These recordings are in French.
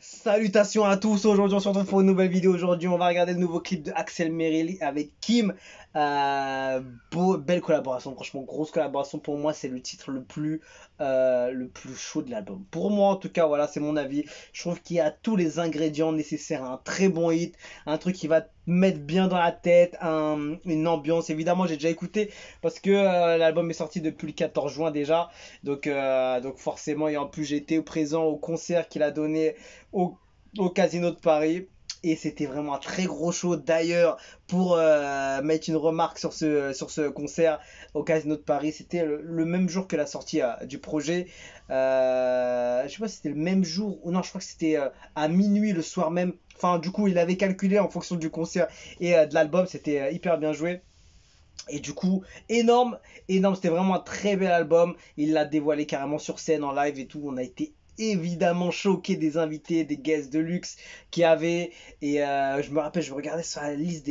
Salutations à tous, aujourd'hui on se retrouve pour une nouvelle vidéo. Aujourd'hui on va regarder le nouveau clip de Axel Merrill avec Kim. Belle collaboration, franchement grosse collaboration. Pour moi c'est le titre le plus chaud de l'album. Pour moi en tout cas, voilà, c'est mon avis. Je trouve qu'il y a tous les ingrédients nécessaires à un très bon hit. Un truc qui va te mettre bien dans la tête, une ambiance. Évidemment j'ai déjà écouté parce que l'album est sorti depuis le 14 juin déjà. Donc forcément, et en plus j'étais présent au concert qu'il a donné au Casino de Paris. Et c'était vraiment un très gros show. D'ailleurs, pour mettre une remarque sur ce concert au Casino de Paris, c'était le même jour que la sortie du projet. Je sais pas si c'était le même jour ou non, je crois que c'était à minuit le soir même. Enfin, du coup, il avait calculé en fonction du concert et de l'album. C'était hyper bien joué. Et du coup, énorme, c'était vraiment un très bel album. Il l'a dévoilé carrément sur scène en live et tout. On a été évidemment choqués des invités, des guests de luxe qu'il y avait. Et je me rappelle, je regardais sur la liste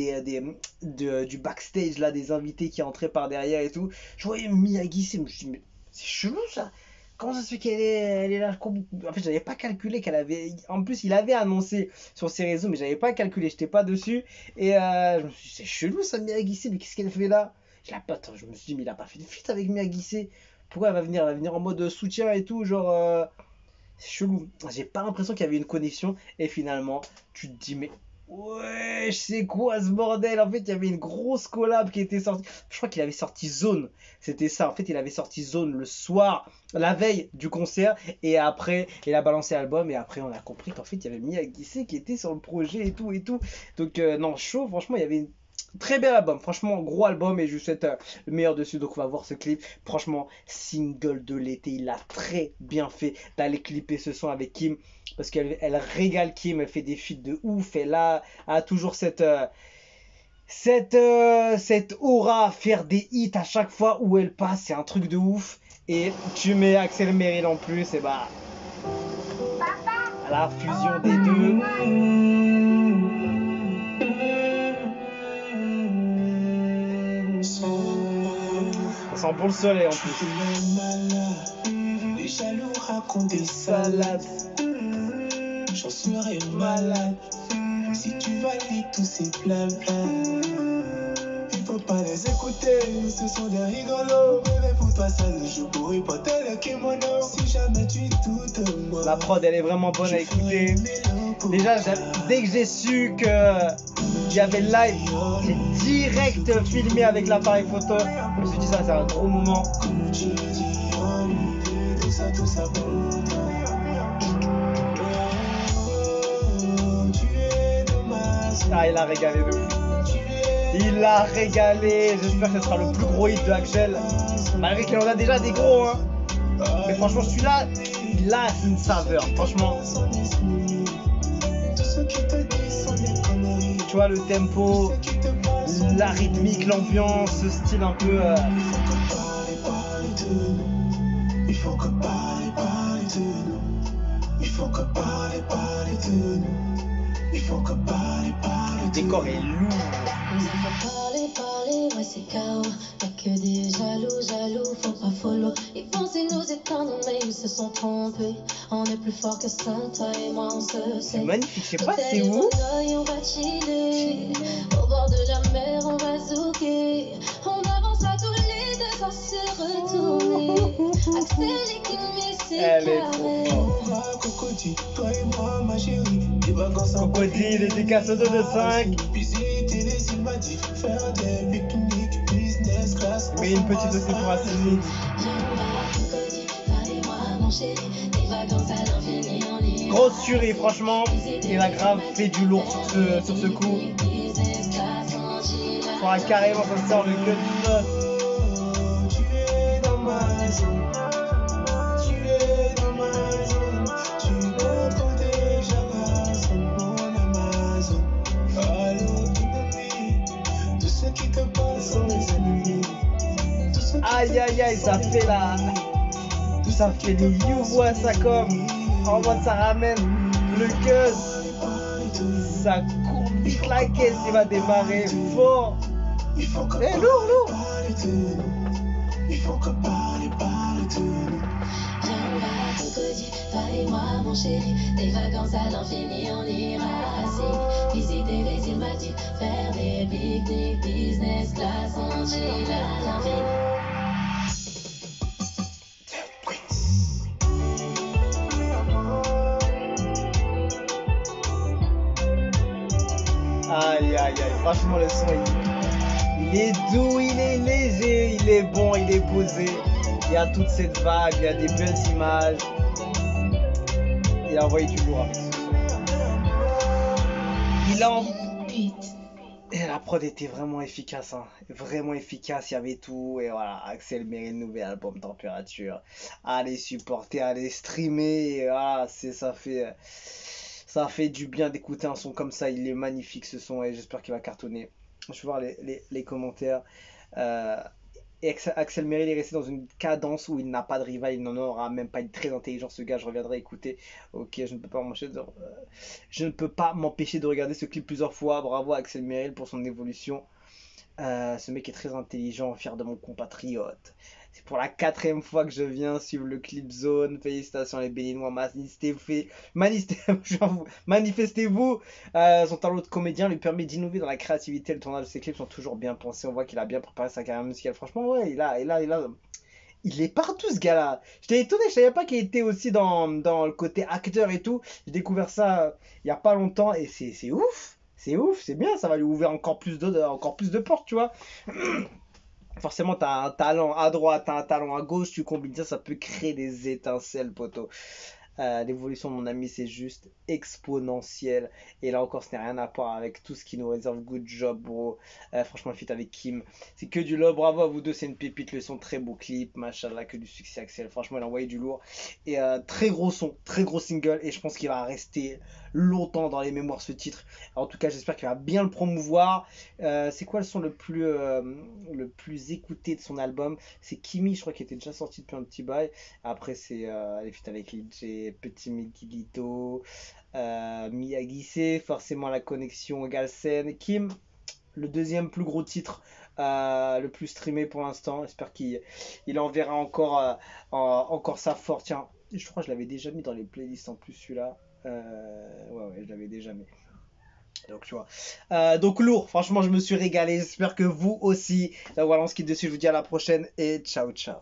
du backstage là, des invités qui entraient par derrière et tout. Je voyais Miyagi, je me suis dit, mais c'est chelou ça. Comment ça se fait elle est là? En fait, j'avais pas calculé qu'elle avait. En plus, il avait annoncé sur ses réseaux, mais j'avais pas calculé, j'étais pas dessus. Et je me suis dit, c'est chelou ça, Miyagi, mais qu'est-ce qu'elle fait là? Je me suis dit, mais il a pas fait de feat avec Miyagi. Pourquoi elle va venir en mode soutien et tout, genre. C'est chelou. J'ai pas l'impression qu'il y avait une connexion. Et finalement, tu te dis, mais ouais, c'est quoi ce bordel? En fait, il y avait une grosse collab qui était sortie. Je crois qu'il avait sorti Zone. C'était ça. En fait, il avait sorti Zone le soir, la veille du concert. Et après, il a balancé l'album. Et après, on a compris qu'en fait, il y avait Miyagi qui était sur le projet et tout et tout. Donc, non, chaud. Franchement, il y avait une très bel album, franchement gros album et je vous souhaite le meilleur dessus. Donc on va voir ce clip, franchement single de l'été, il a très bien fait d'aller clipper ce son avec Kim parce qu'elle régale Kim, elle fait des feats de ouf, elle a toujours cette aura à faire des hits à chaque fois où elle passe, c'est un truc de ouf. Et tu mets Axel Merrill en plus, et bah la fusion des deux. Sans pour le soleil en plus. Les jaloux racontent des salades. J'en serais malade si tu valides tous ces blabla. Il faut pas les écouter, ce sont des rigolos. Mais pour toi ça ne joue pour hypothèque le kimono. Si jamais tu doutes moi. La prod elle est vraiment bonne à écouter. Déjà dès que j'ai su que il y avait le live, j'ai direct filmé avec l'appareil photo. Je me suis dit ça c'est un gros moment. Ah, il a régalé de fou. Il a régalé. J'espère que ce sera le plus gros hit de Axel. Malgré qu'il en a déjà des gros, hein. Mais franchement, celui-là, il a une saveur. Franchement. Tu vois, le tempo, la rythmique, l'ambiance, ce style un peu. Il faut que parler de nous. Il faut que parler de nous. Il faut que parler Le décor est lourd. Il faut parler, ouais c'est chaos. Y'a que des jaloux, faut pas follow. Ils pensaient nous éteindre, mais ils se sont trompés. On est plus fort que ça, toi et moi on se sait. C'est magnifique, je sais pas c'est où. On va chiller, au bord de la mer on va zouker. On avance à tous les deux sans se retourner. Axel et Kim, elle est trop forte. Cocody, toi et moi ma chérie. Des vacances en Cocody, dédicace au 2 de 5. Visiter les îles Maldives, faire des pique-niques, business class. Mais une petite aussi pour Assini. Grosse tuerie, franchement. Il a grave fait du lourd sur ce coup. Faudra carrément ça sort le cut. Tu es dans ma zone. Tu es dans ma zone. Tu comprends déjà la zone. On est ma zone. Allô, ennemi. Tous ceux qui te parlent sont les ennemis. Aïe aïe aïe, ça fait la. Ça fait les you-voix, ça comme. En mode ça ramène le cut. Ça court vite la caisse, il va démarrer fort. Eh, lourd. Il faut que parler de nous. Toi et moi, mon chéri, des vacances à l'infini, on ira assis. Visiter les îles Maldives, faire des pique-niques, business class, on chill à l'infini. Aïe, aïe, aïe. Franchement, le son, il est doux, il est léger, il est bon, il est posé. Il y a toute cette vague, il y a des belles images. Il a envoyé du lourd avec ce son. Il a envoyé. Et la prod était vraiment efficace, hein. Vraiment efficace, il y avait tout. Et voilà, Axel Merrill, nouvel album Température. Allez supporter, allez streamer. Et voilà, ça fait du bien d'écouter un son comme ça. Il est magnifique ce son et j'espère qu'il va cartonner. Je vais voir les commentaires. Euh, et Axel Merrill est resté dans une cadence où il n'a pas de rival, il n'en aura même pas. Il est très intelligent ce gars, je reviendrai écouter. Ok, je ne peux pas m'empêcher de regarder ce clip plusieurs fois. Bravo à Axel Merrill pour son évolution. Ce mec est très intelligent, fier de mon compatriote. C'est pour la 4e fois que je viens suivre le clip Zone. Félicitations les Béninois, manifestez-vous. Son talent de comédien lui permet d'innover dans la créativité. Le tournage de ses clips sont toujours bien pensés. On voit qu'il a bien préparé sa carrière musicale. Franchement, ouais, il est partout ce gars-là. J'étais étonné, je savais pas qu'il était aussi dans le côté acteur et tout. J'ai découvert ça il y a pas longtemps et c'est ouf. C'est ouf, c'est bien, ça va lui ouvrir encore plus de portes, tu vois. Forcément, tu as un talent à droite, tu as un talent à gauche, tu combines ça, ça peut créer des étincelles, poteau. L'évolution de mon ami, c'est juste exponentiel. Et là encore, ce n'est rien à voir avec tout ce qui nous réserve. Good job, bro. Franchement, le feat avec Kim, c'est que du love. Bravo à vous deux, c'est une pépite. Le son, très beau clip. Machallah, que du succès, Axel. Franchement, il a envoyé du lourd. Et très gros son, très gros single. Et je pense qu'il va rester longtemps dans les mémoires ce titre. En tout cas, j'espère qu'il va bien le promouvoir. C'est quoi le son le plus écouté de son album? C'est Kimi, je crois, qui était déjà sorti depuis un petit bail. Après, c'est les feats avec Lil Petit Miguelito, Miyagi, forcément la connexion Galsen. Kim, le deuxième plus gros titre, le plus streamé pour l'instant. J'espère qu'il enverra encore sa force. Tiens, je crois que je l'avais déjà mis dans les playlists en plus celui-là. Ouais, je l'avais déjà mis. Donc tu vois. Donc lourd, franchement je me suis régalé. J'espère que vous aussi. Donc voilà, on se quitte dessus. Je vous dis à la prochaine et ciao ciao.